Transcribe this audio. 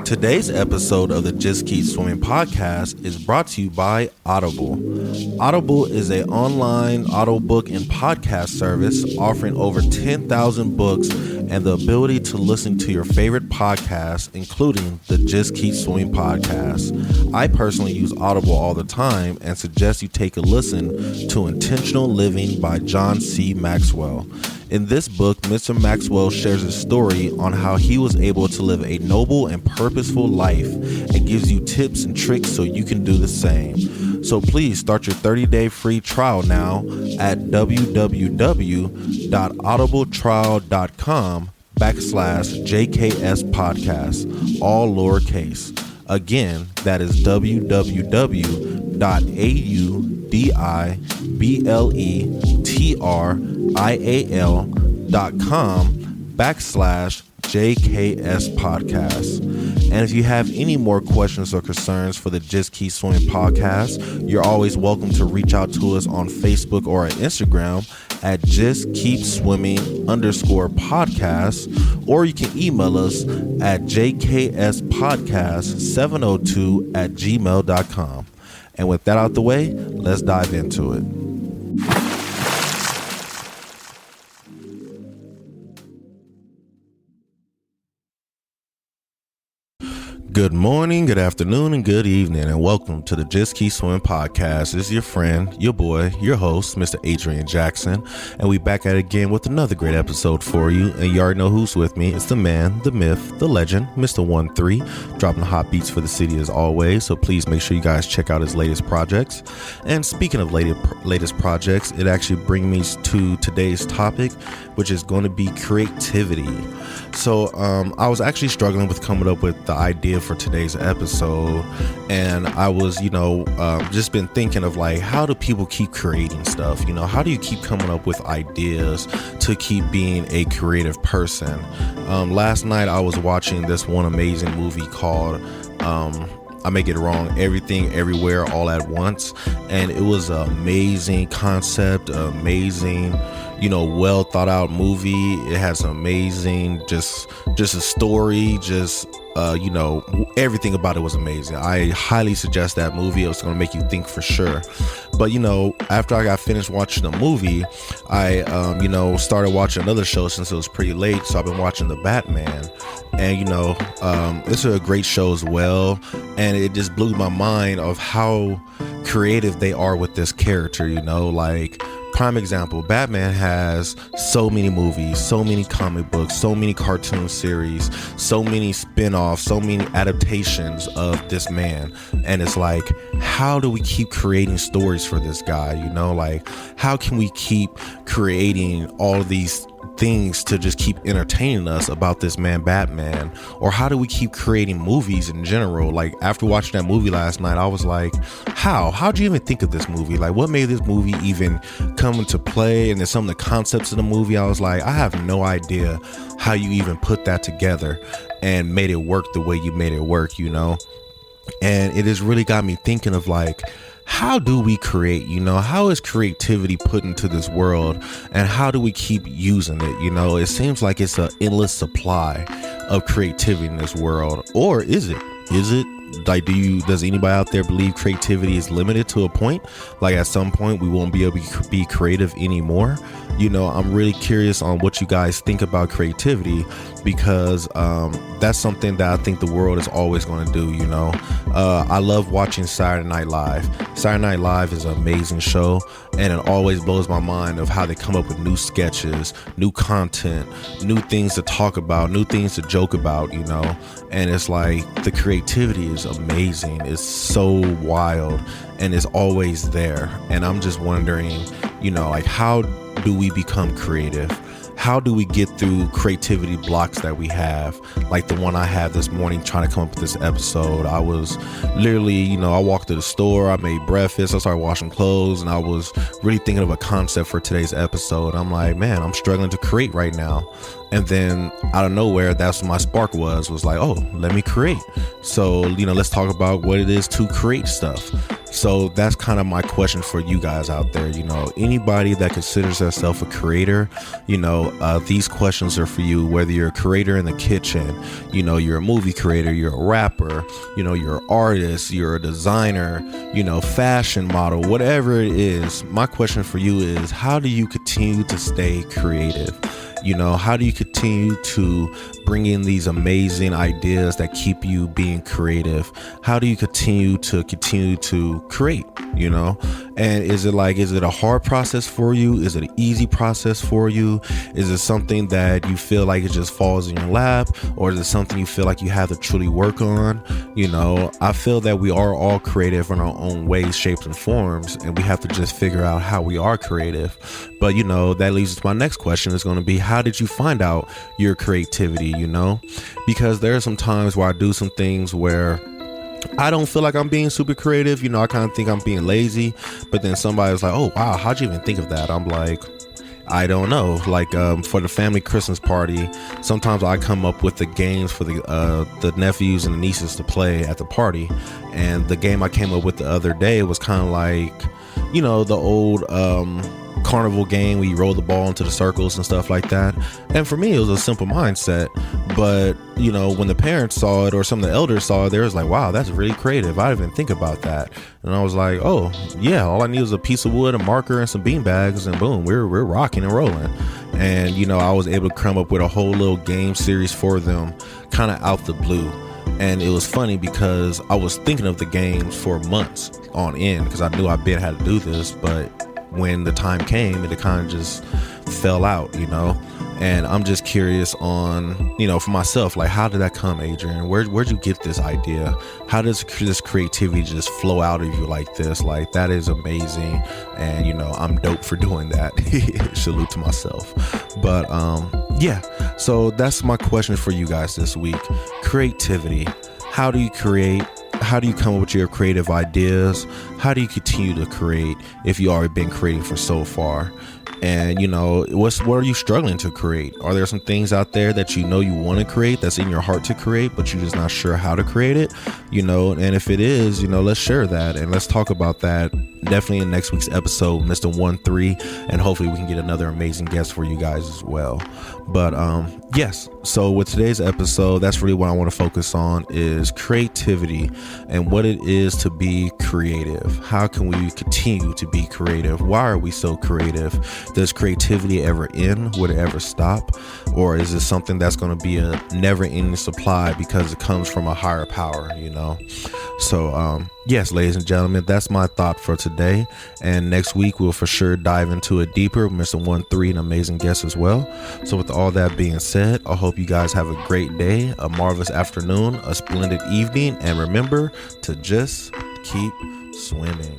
Today's episode of the Just Keep Swimming podcast is brought to you by Audible. Audible is an online audiobook and podcast service offering over 10,000 books and the ability to listen to your favorite podcasts, including the Just Keep Swimming podcast. I personally use Audible all the time and suggest you take a listen to Intentional Living by John C. Maxwell. In this book, Mr. Maxwell shares his story on how he was able to live a noble and purposeful life and gives you tips and tricks so you can do the same. So please start your 30-day free trial now at www.audibletrial.com/JKS podcast, all lowercase. Again, that is www.audibletrial.com/JKS podcast. And if you have any more questions or concerns for the Just Keep Swimming podcast, you're always welcome to reach out to us on Facebook or at Instagram at Just Keep Swimming _podcast, or you can email us at jkspodcast702@gmail.com. And with that out the way, let's dive into it. Good morning, good afternoon, and good evening, and welcome to the Just Keep Swimming podcast. This is your friend, your boy, your host, Mr. Adrian Jackson, and we back at it again with another great episode for you. And you already know who's with me. It's the man, the myth, the legend, Mr. 1-3, dropping the hot beats for the city as always. So please make sure you guys check out his latest projects. And speaking of latest projects, it actually brings me to today's topic, which is going to be creativity. So I was actually struggling with coming up with the idea for today's episode, and I was just been thinking of like, how do people keep creating stuff? How do you keep coming up with ideas to keep being a creative person? Last night I was watching this one amazing movie called I May Get It Wrong, Everything Everywhere All at Once, and it was an amazing concept, amazing well thought out movie. It has amazing just a story, everything about it was amazing. I highly suggest that movie. It was going to make you think for sure. But after I got finished watching the movie, I started watching another show since it was pretty late, so I've been watching The Batman. And it's a great show as well, and it just blew my mind of how creative they are with this character. Like, prime example, Batman has so many movies, so many comic books, so many cartoon series, so many spin-offs, so many adaptations of this man. And it's like, how do we keep creating stories for this guy? Like, how can we keep creating all of these things to just keep entertaining us about this man Batman? Or how do we keep creating movies in general? Like, after watching that movie last night, I was like, how'd you even think of this movie? Like, what made this movie even come into play? And then some of the concepts of the movie, I was like, I have no idea how you even put that together and made it work the way you made it work. And it has really got me thinking of like, how do we create? How is creativity put into this world, and how do we keep using it? It seems like it's an endless supply of creativity in this world. Or is it like, does anybody out there believe creativity is limited to a point? Like, at some point we won't be able to be creative anymore? I'm really curious on what you guys think about creativity, because that's something that I think the world is always going to do. I love watching Saturday Night Live. Saturday Night Live is an amazing show, and it always blows my mind of how they come up with new sketches, new content, new things to talk about, new things to joke about, and it's like, the creativity is amazing. It's so wild, and it's always there. And I'm just wondering, like, how do we become creative? How do we get through creativity blocks that we have, like the one I had this morning trying to come up with this episode? I was literally, I walked to the store, I made breakfast, I started washing clothes, and I was really thinking of a concept for today's episode. I'm like, man, I'm struggling to create right now. And then out of nowhere, that's what my spark was like, oh, let me create. So, let's talk about what it is to create stuff. So that's kind of my question for you guys out there. Anybody that considers themselves a creator, these questions are for you, whether you're a creator in the kitchen, you're a movie creator, you're a rapper, you're an artist, you're a designer, fashion model, whatever it is. My question for you is, how do you continue to stay creative? How do you continue to bring in these amazing ideas that keep you being creative? How do you continue to create, And is it a hard process for you? Is it an easy process for you? Is it something that you feel like it just falls in your lap? Or is it something you feel like you have to truly work on? I feel that we are all creative in our own ways, shapes, and forms, and we have to just figure out how we are creative. But, that leads to my next question is going to be, how did you find out your creativity, Because there are some times where I do some things where I don't feel like I'm being super creative. I kind of think I'm being lazy, but then somebody's like, oh, wow, how'd you even think of that? I'm like, I don't know. Like for the family Christmas party, sometimes I come up with the games for the nephews and the nieces to play at the party. And the game I came up with the other day was kind of like, the old carnival game where you roll the ball into the circles and stuff like that. And for me, it was a simple mindset. But, when the parents saw it or some of the elders saw it, they was like, wow, that's really creative. I didn't even think about that. And I was like, oh, yeah, all I need is a piece of wood, a marker, and some bean bags, and boom, we're rocking and rolling. And, I was able to come up with a whole little game series for them kind of out the blue. And it was funny because I was thinking of the games for months on end because I knew I had to do this, but when the time came, it kind of just fell out, and I'm just curious on, for myself, like, how did that come, Adrian? Where'd you get this idea? How does this creativity just flow out of you like this? Like, that is amazing. And, I'm dope for doing that. Salute to myself. But, yeah, so that's my question for you guys this week. Creativity. How do you create? How do you come up with your creative ideas? How do you continue to create if you already been creating for so far? And what are you struggling to create? Are there some things out there that you want to create, that's in your heart to create, but you're just not sure how to create it? And if it is, let's share that and let's talk about that definitely in next week's episode, Mr. 1-3, and hopefully we can get another amazing guest for you guys as well. But yes, so with today's episode, that's really what I want to focus on is creativity and what it is to be creative. How can we continue to be creative? Why are we so creative? Does creativity ever end? Would it ever stop? Or is it something that's going to be a never-ending supply because it comes from a higher power, So yes, ladies and gentlemen, that's my thought for today. And next week, we'll for sure dive into it deeper. Mr. 1-3, an amazing guest as well. So with all that being said, I hope you guys have a great day, a marvelous afternoon, a splendid evening. And remember to just keep swimming.